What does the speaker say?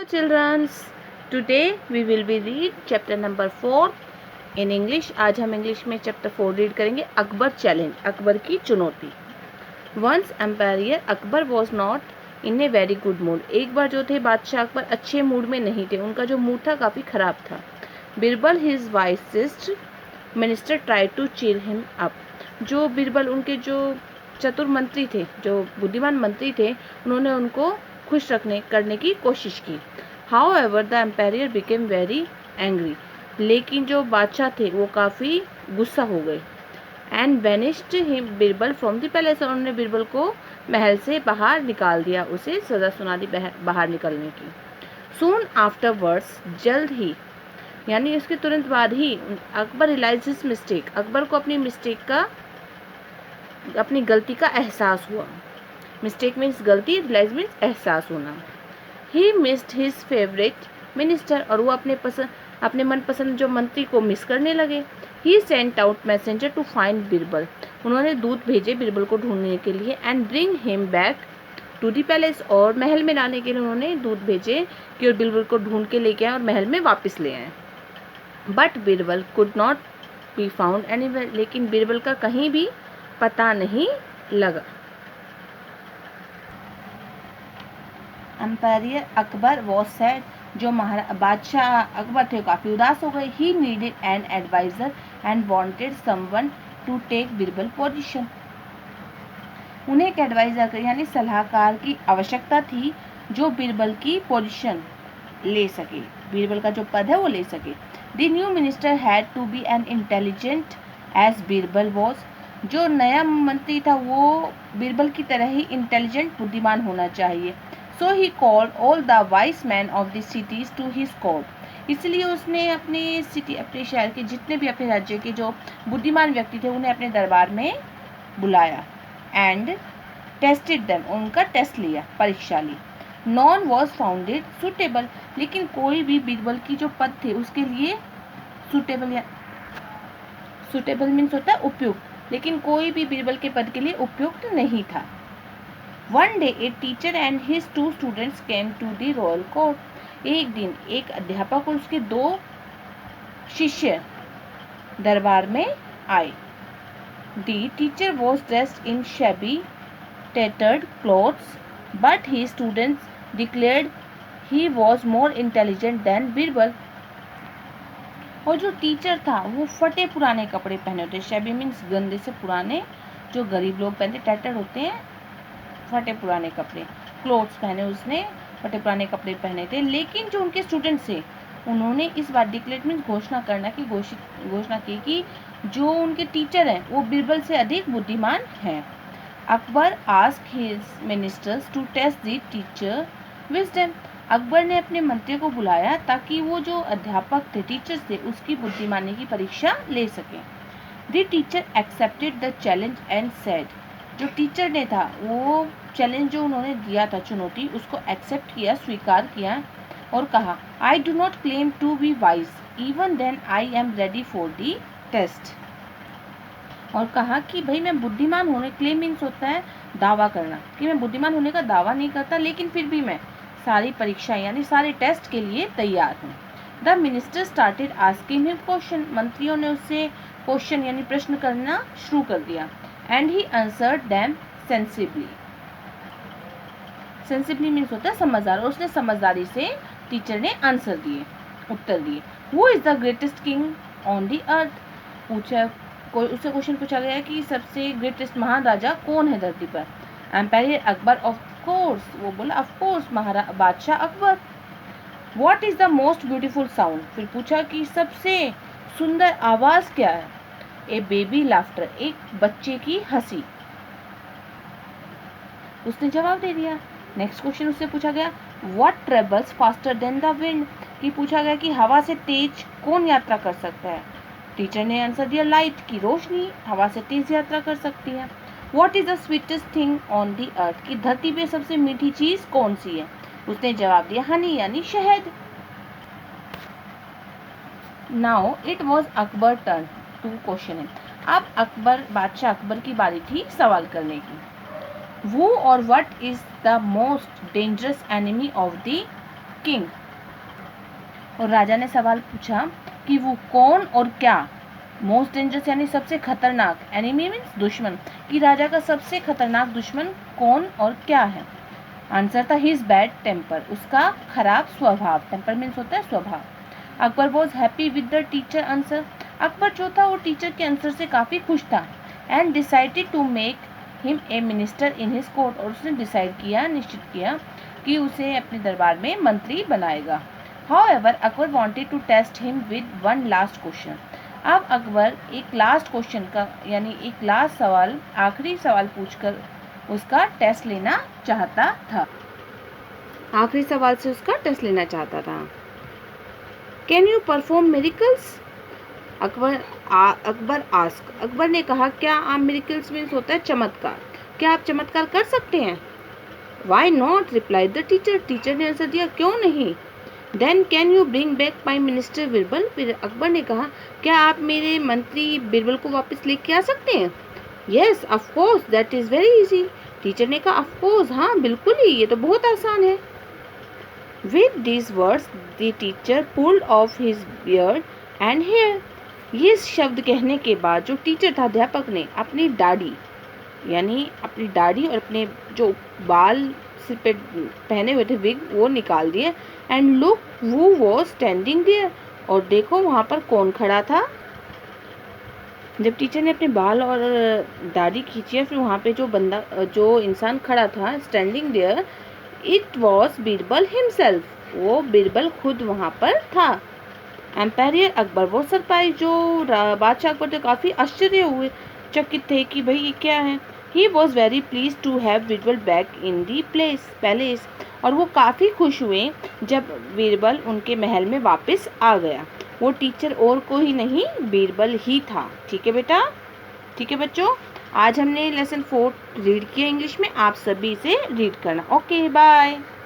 Hello children, today we will be read chapter number 4 in English. आज हम English में chapter 4 read करेंगे. Akbar challenge, Akbar की चुनौती. Once emperor Akbar was not in a very good mood. एक बार जो थे बादशाह अकबर अच्छे मूड में नहीं थे. उनका जो मूड था काफ़ी ख़राब था. Birbal his wisest minister tried to cheer him up. जो बीरबल उनके जो चतुर मंत्री थे, जो बुद्धिमान मंत्री थे, उन्होंने उनको खुश करने की कोशिश की. However, the emperor became very angry. लेकिन जो बादशाह थे वो काफ़ी गुस्सा हो गए. And banished him Birbal from the palace. और उन्होंने बीरबल को महल से बाहर निकाल दिया, उसे सजा सुना दी बाहर निकलने की. Soon afterwards, जल्द ही यानी उसके तुरंत बाद ही Akbar realize his mistake. Akbar को अपनी गलती का एहसास हुआ. मिस्टेक मीन्स गलती, रियलाइज मीन्स एहसास होना. He missed his favourite minister. और वो अपने मनपसंद जो मंत्री को मिस करने लगे. He sent out messenger to find Birbal. उन्होंने दूत भेजे बीरबल को ढूंढने के लिए. And bring him back to the palace. और महल में लाने के लिए उन्होंने दूत भेजे कि और बीरबल को ढूंढ के लेके आए और महल में वापस ले आए. But Birbal could not be found anywhere. लेकिन बीरबल का कहीं भी पता नहीं लगा. Emperor Akbar was sad. जो बादशाह अकबर थे काफ़ी उदास हो गए. He needed an advisor and wanted someone to take Birbal position. उन्हें एक एडवाइजर यानी सलाहकार की आवश्यकता थी जो बीरबल की पोजीशन ले सके, बीरबल का जो पद है वो ले सके. The new minister had to be an intelligent as Birbal was. जो नया मंत्री था वो बीरबल की तरह ही इंटेलिजेंट बुद्धिमान होना चाहिए. So he called all the wise man of the cities to his court. इसलिए उसने अपने शहर के जितने भी अपने राज्य के जो बुद्धिमान व्यक्ति थे उन्हें अपने दरबार में बुलाया. And tested them. उनका टेस्ट लिया, परीक्षा ली. None was founded suitable. लेकिन कोई भी बीरबल की जो पद थे उसके लिए सुटेबल मीन्स होता है उपयुक्त. लेकिन कोई भी बीरबल के पद के लिए उपयुक्त नहीं था. One day a teacher and his 2 students came to the royal court. एक दिन एक अध्यापक और उसके 2 शिष्य दरबार में आए. The teacher was dressed in shabby tattered clothes, but his students declared he was more intelligent than Birbal. और जो टीचर था वो फटे पुराने कपड़े पहने होते. shabby मीन्स गंदे से पुराने, जो गरीब लोग पहनते. tattered होते हैं फटे पुराने कपड़े. क्लोथ्स पहने, उसने फटे पुराने कपड़े पहने थे. लेकिन जो उनके स्टूडेंट्स थे उन्होंने इस बात डिक्लेयर मीन्स घोषणा की कि जो उनके टीचर हैं वो बीरबल से अधिक बुद्धिमान हैं. Akbar asked his ministers to test the teacher wisdom. Akbar ने अपने मंत्री को बुलाया ताकि वो जो अध्यापक थे, टीचर्स थे, उसकी बुद्धिमानी की परीक्षा ले सकें. The teacher accepted the challenge and said. जो टीचर ने था वो चैलेंज जो उन्होंने दिया था, चुनौती, उसको एक्सेप्ट किया, स्वीकार किया और कहा I do not claim to be wise, even then I am ready for the test. और कहा कि भाई मैं बुद्धिमान होने, क्लेम मीन्स होता है दावा करना, कि मैं बुद्धिमान होने का दावा नहीं करता, लेकिन फिर भी मैं सारी परीक्षाएं यानी सारे टेस्ट के लिए तैयार हूँ. The minister started asking him question. मंत्रियों ने उससे क्वेश्चन यानी प्रश्न करना शुरू कर दिया. And he answered them sensibly. Sensibly means होता है समझदार. और उसने समझदारी से टीचर ने आंसर दिए, उत्तर दिए. Who is the greatest king on the earth. उससे क्वेश्चन पूछा गया कि सबसे ग्रेटेस्ट महान राजा कौन है धरती पर. Emperor Akbar of course. वो बोला ऑफ कोर्स बादशाह Akbar. What is the most beautiful sound. फिर पूछा कि सबसे सुंदर आवाज क्या है. A baby laughter. एक बच्चे की हंसी. उसने जवाब दे दिया. नेक्स्ट क्वेश्चन उससे पूछा गया what travels faster than the wind. कि पूछा गया कि हवा से तेज कौन यात्रा कर सकता है. टीचर ने आंसर दिया लाइट, की रोशनी हवा से तेज यात्रा कर सकती है. What is the sweetest thing on the earth. की धरती पे सबसे मीठी चीज कौन सी है. उसने जवाब दिया हनी यानी शहद. Now it was Akbar turn to question. अब बादशाह अकबर की बारी थी सवाल करने की. वो और what is the most dangerous enemy of the king. और राजा ने सवाल पूछा कि वो कौन और क्या। मोस्ट डेंजरस यानी सबसे खतरनाक, एनिमी मीन्स दुश्मन, कि राजा का सबसे खतरनाक दुश्मन कौन और क्या है। आंसर था हिज बैड टेम्पर, उसका खराब स्वभाव। टेम्पर मीन्स होता है स्वभाव। Akbar was happy with the teacher answer, Akbar जो था वो टीचर के आंसर से काफ़ी खुश था। And decided to make him a minister in his court, और उसने डिसाइड किया, निश्चित किया कि उसे अपने दरबार में मंत्री बनाएगा। However, Akbar wanted to test him with one last question. अब अकबर एक लास्ट क्वेश्चन का यानी एक लास्ट सवाल, आखिरी सवाल पूछकर उसका टेस्ट लेना चाहता था। आखिरी सवाल से उसका टेस्ट लेना चाहता था। Can you perform miracles? Akbar ask, Akbar ने कहा क्या आप मिरेकल्स मीन्स होता है चमत्कार, क्या आप चमत्कार कर सकते हैं? Why not, replied the teacher, teacher ने आंसर दिया क्यों नहीं। Then can you bring back my minister Birbal, फिर अकबर ने कहा क्या आप मेरे मंत्री बिरबल को वापस लेके आ सकते हैं? Yes of course that is very easy, teacher ने कहा ऑफ कोर्स, हाँ बिल्कुल ही, ये तो बहुत आसान है। With this words the teacher pulled off his beard and hair, ये शब्द कहने के बाद जो टीचर था अध्यापक ने अपनी दाढ़ी यानी अपनी दाढ़ी और अपने जो बाल सिर पे पहने हुए थे विग वो निकाल दिए। एंड लुक वो वॉज स्टैंडिंग देयर, और देखो वहाँ पर कौन खड़ा था। जब टीचर ने अपने बाल और दाढ़ी खींची फिर वहाँ पे जो इंसान खड़ा था standing there, it was Birbal himself, वो बीरबल खुद वहाँ पर था। एम्पायर अकबर वो सरप्राइज, जो बादशाह अकबर तो काफ़ी आश्चर्य हुए, चकित थे कि भाई ये क्या है। He was very please to have Birbal back in the palace, और वो काफ़ी खुश हुए जब बीरबल उनके महल में वापस आ गया। वो टीचर और कोई नहीं बीरबल ही था। ठीक है बेटा, ठीक है बच्चों, आज हमने लेसन 4 रीड किया इंग्लिश में, आप सभी से रीड करना। Okay bye.